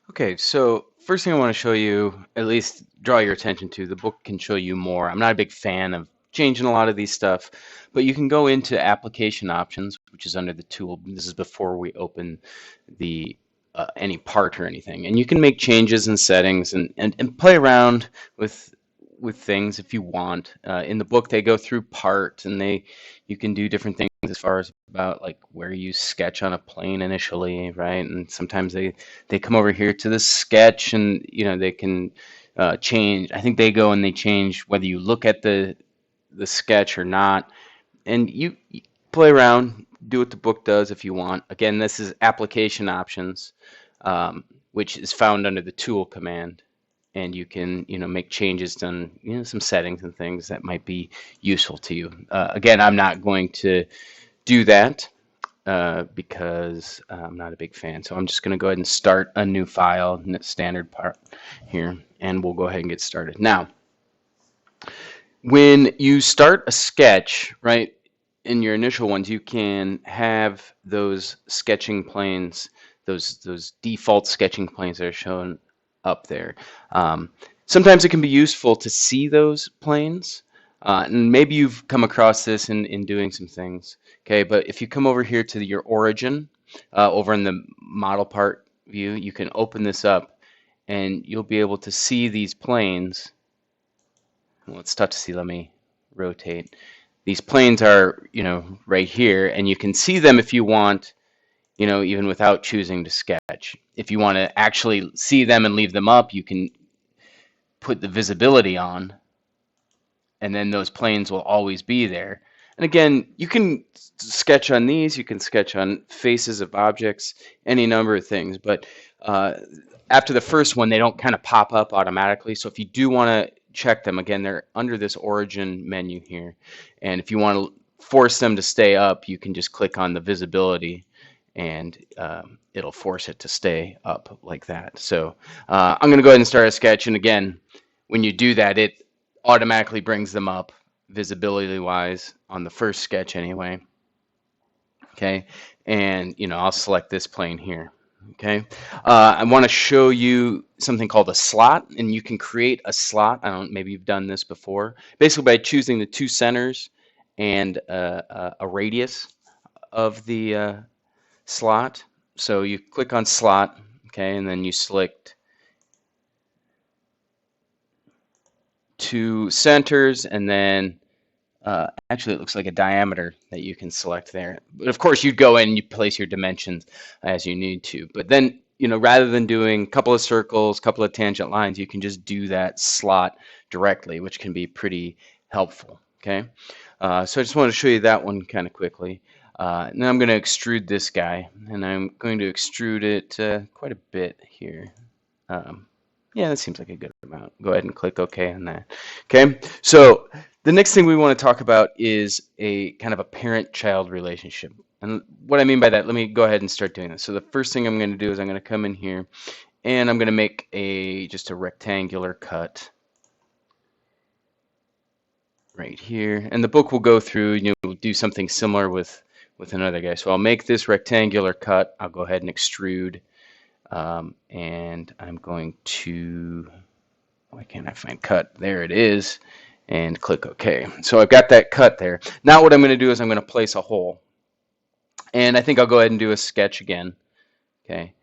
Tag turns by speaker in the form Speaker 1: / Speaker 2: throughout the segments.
Speaker 1: Okay, so first thing I want to show you, at least draw your attention to, the book can show you more. I'm not a big fan of changing a lot of these stuff, but you can go into application options, which is under the tool. This is before we open the any part or anything, and you can make changes and settings and play around with things if you want. In the book, they go through part and you can do different things as far as about like where you sketch on a plane initially, right? And sometimes they come over here to the sketch and they can change. I think they go and they change whether you look at the sketch or not, and you play around, do what the book does if you want. Again, this is application options, which is found under the tool command, and you can make changes to some settings and things that might be useful to you. Again, I'm not going to do that because I'm not a big fan. So I'm just going to go ahead and start a new file, standard part here, and we'll go ahead and get started. Now, when you start a sketch, right, in your initial ones, you can have those sketching planes, those default sketching planes that are shown up there. Sometimes it can be useful to see those planes, and maybe you've come across this in doing some things. Okay, but if you come over here to your origin, over in the model part view, you can open this up, and you'll be able to see these planes. Well, it's tough to see. Let me rotate. These planes are, right here, and you can see them if you want, even without choosing to sketch. If you want to actually see them and leave them up, you can put the visibility on, and then those planes will always be there. And again, you can sketch on these, you can sketch on faces of objects, any number of things, but after the first one, they don't kind of pop up automatically. So if you do want to check them, again, they're under this origin menu here. And if you want to force them to stay up, you can just click on the visibility and it'll force it to stay up like that. So I'm going to go ahead and start a sketch. And again, when you do that, it automatically brings them up visibility wise on the first sketch anyway. Okay, and I'll select this plane here. Okay, I want to show you something called a slot, and you can create a slot. I don't, maybe you've done this before. Basically, by choosing the two centers and a radius of the slot. So you click on slot, okay, and then you select two centers, and then actually it looks like a diameter that you can select there. But of course, you'd go in and you place your dimensions as you need to. But then, rather than doing a couple of circles, couple of tangent lines, you can just do that slot directly, which can be pretty helpful. Okay, so I just want to show you that one kind of quickly. And then I'm going to extrude this guy, and I'm going to extrude it quite a bit here. Yeah, that seems like a good amount. Go ahead and click OK on that. Okay, so the next thing we want to talk about is a kind of a parent-child relationship. And what I mean by that, let me go ahead and start doing this. So the first thing I'm going to do is I'm going to come in here, and I'm going to make just a rectangular cut right here. And the book will go through, do something similar with another guy. So I'll make this rectangular cut. I'll go ahead and extrude. And I'm going to, why can't I find cut? There it is, and click OK. So I've got that cut there. Now what I'm going to do is I'm going to place a hole, and I think I'll go ahead and do a sketch again. Okay,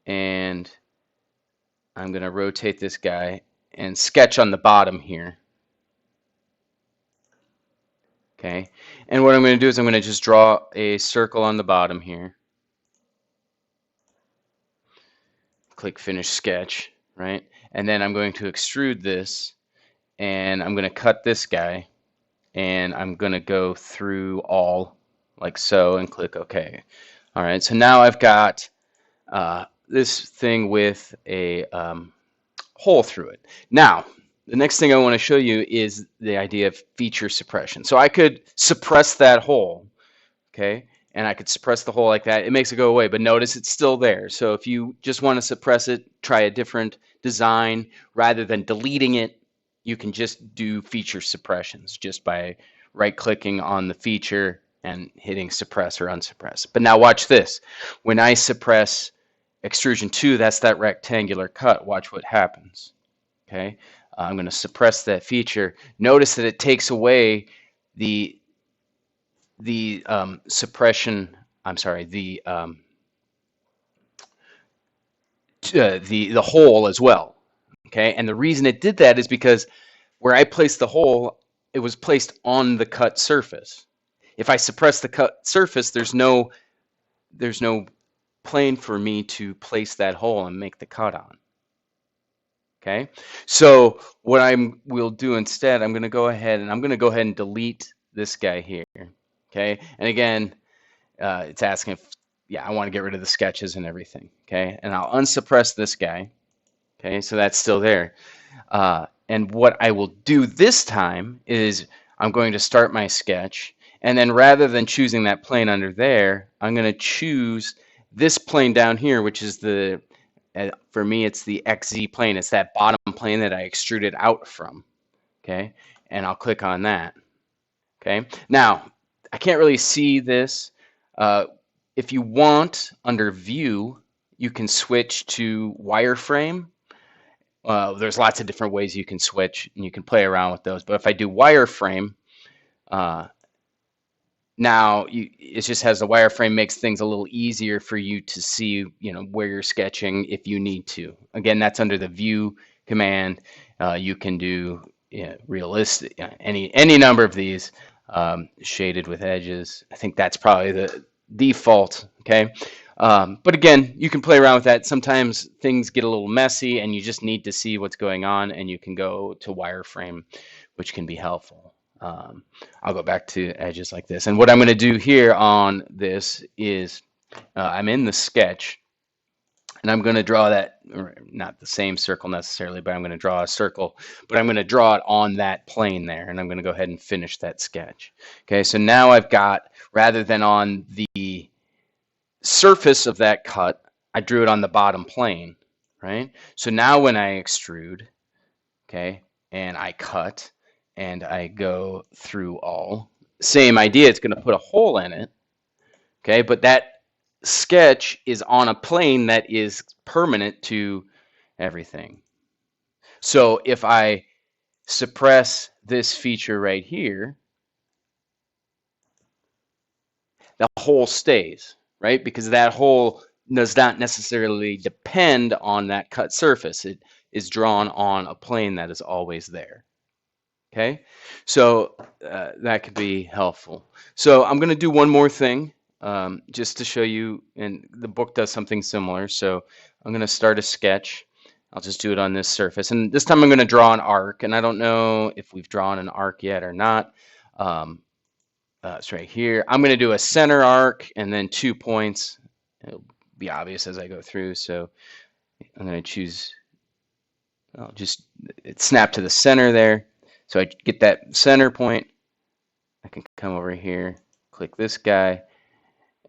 Speaker 1: and I'm going to rotate this guy and sketch on the bottom here. Okay, and what I'm going to do is I'm going to just draw a circle on the bottom here. Click Finish Sketch, right? And then I'm going to extrude this, and I'm going to cut this guy, and I'm going to go through all like so and click OK. All right, so now I've got this thing with a hole through it. Now, the next thing I want to show you is the idea of feature suppression. So I could suppress that hole, okay? And I could suppress the hole like that. It makes it go away, but notice it's still there. So if you just want to suppress it, try a different design. Rather than deleting it, you can just do feature suppressions just by right-clicking on the feature and hitting suppress or unsuppress. But now watch this. When I suppress extrusion 2, that's that rectangular cut. Watch what happens. Okay, I'm going to suppress that feature. Notice that it takes away the suppression. I'm sorry, the hole as well. Okay, and the reason it did that is because where I placed the hole, it was placed on the cut surface. If I suppress the cut surface, there's no plane for me to place that hole and make the cut on. Okay, so what we'll do instead, I'm going to go ahead and delete this guy here. Okay, and again, it's asking if, yeah, I want to get rid of the sketches and everything. Okay, and I'll unsuppress this guy. Okay, so that's still there. And what I will do this time is I'm going to start my sketch, and then rather than choosing that plane under there, I'm going to choose this plane down here, which is for me, it's the XZ plane. It's that bottom plane that I extruded out from. Okay, and I'll click on that. Okay, now I can't really see this. If you want, under View, you can switch to Wireframe. There's lots of different ways you can switch, and you can play around with those. But if I do Wireframe, now it just has the wireframe, makes things a little easier for you to see, where you're sketching if you need to. Again, that's under the View command. You can do realistic, any number of these, shaded with edges. I think that's probably the default. Okay. But again, you can play around with that. Sometimes things get a little messy and you just need to see what's going on, and you can go to wireframe, which can be helpful. I'll go back to edges like this. And what I'm going to do here on this is I'm in the sketch, and I'm going to draw that, not the same circle necessarily, but I'm going to draw a circle, but I'm going to draw it on that plane there, and I'm going to go ahead and finish that sketch. Okay, so now I've got, rather than on the surface of that cut, I drew it on the bottom plane, right? So now when I extrude, okay, and I cut, and I go through all, same idea, it's going to put a hole in it, okay, but that sketch is on a plane that is permanent to everything. So if I suppress this feature right here, the hole stays, right? Because that hole does not necessarily depend on that cut surface. It is drawn on a plane that is always there. Okay, so that could be helpful. So I'm going to do one more thing just to show you, and the book does something similar. So I'm going to start a sketch. I'll just do it on this surface, and this time I'm going to draw an arc, and I don't know if we've drawn an arc yet or not. It's right here. I'm going to do a center arc and then 2 points. It'll be obvious as I go through, so I'm going to choose, I'll just snap to the center there. So I get that center point. I can come over here, click this guy,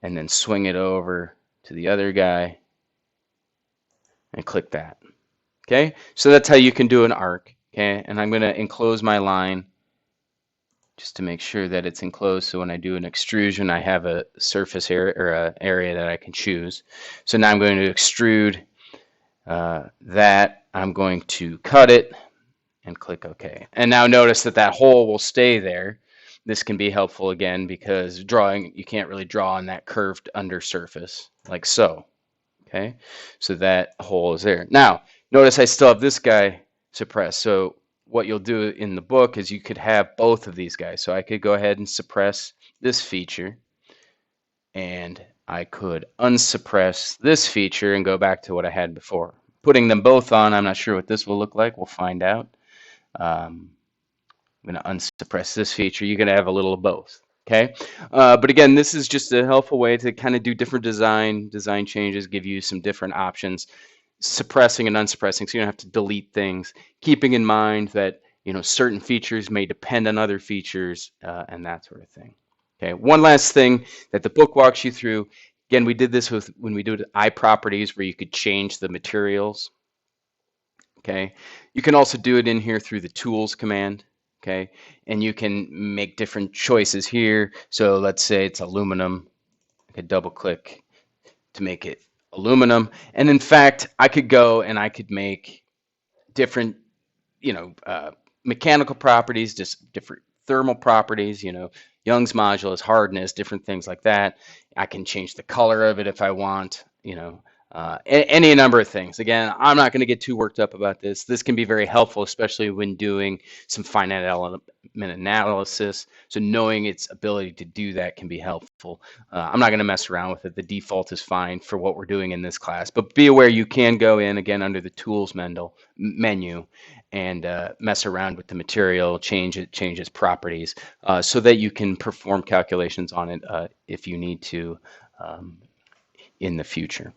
Speaker 1: and then swing it over to the other guy and click that. Okay, so that's how you can do an arc. Okay, and I'm going to enclose my line just to make sure that it's enclosed, so when I do an extrusion, I have a surface area, or an area that I can choose. So now I'm going to extrude that. I'm going to cut it and click OK. And now notice that that hole will stay there. This can be helpful again because drawing, you can't really draw on that curved undersurface like so. Okay, so that hole is there. Now notice I still have this guy suppressed. So what you'll do in the book is you could have both of these guys. So I could go ahead and suppress this feature, and I could unsuppress this feature and go back to what I had before. Putting them both on, I'm not sure what this will look like. We'll find out. I'm going to unsuppress this feature. You're going to have a little of both. Okay, but again, this is just a helpful way to kind of do different design changes, give you some different options, suppressing and unsuppressing, so you don't have to delete things, keeping in mind that certain features may depend on other features, and that sort of thing. Okay, one last thing that the book walks you through. Again, we did this when we do eye properties, where you could change the materials. Okay, you can also do it in here through the tools command. Okay, and you can make different choices here. So let's say it's aluminum. I could double click to make it aluminum. And in fact, I could go and I could make different, you know, mechanical properties, just different thermal properties, you know, Young's modulus, hardness, different things like that. I can change the color of it if I want, you know, any number of things. Again, I'm not going to get too worked up about this. This can be very helpful, especially when doing some finite element analysis. So knowing its ability to do that can be helpful. I'm not going to mess around with it. The default is fine for what we're doing in this class, but be aware you can go in again under the tools menu and mess around with the material, change its properties, so that you can perform calculations on it if you need to in the future.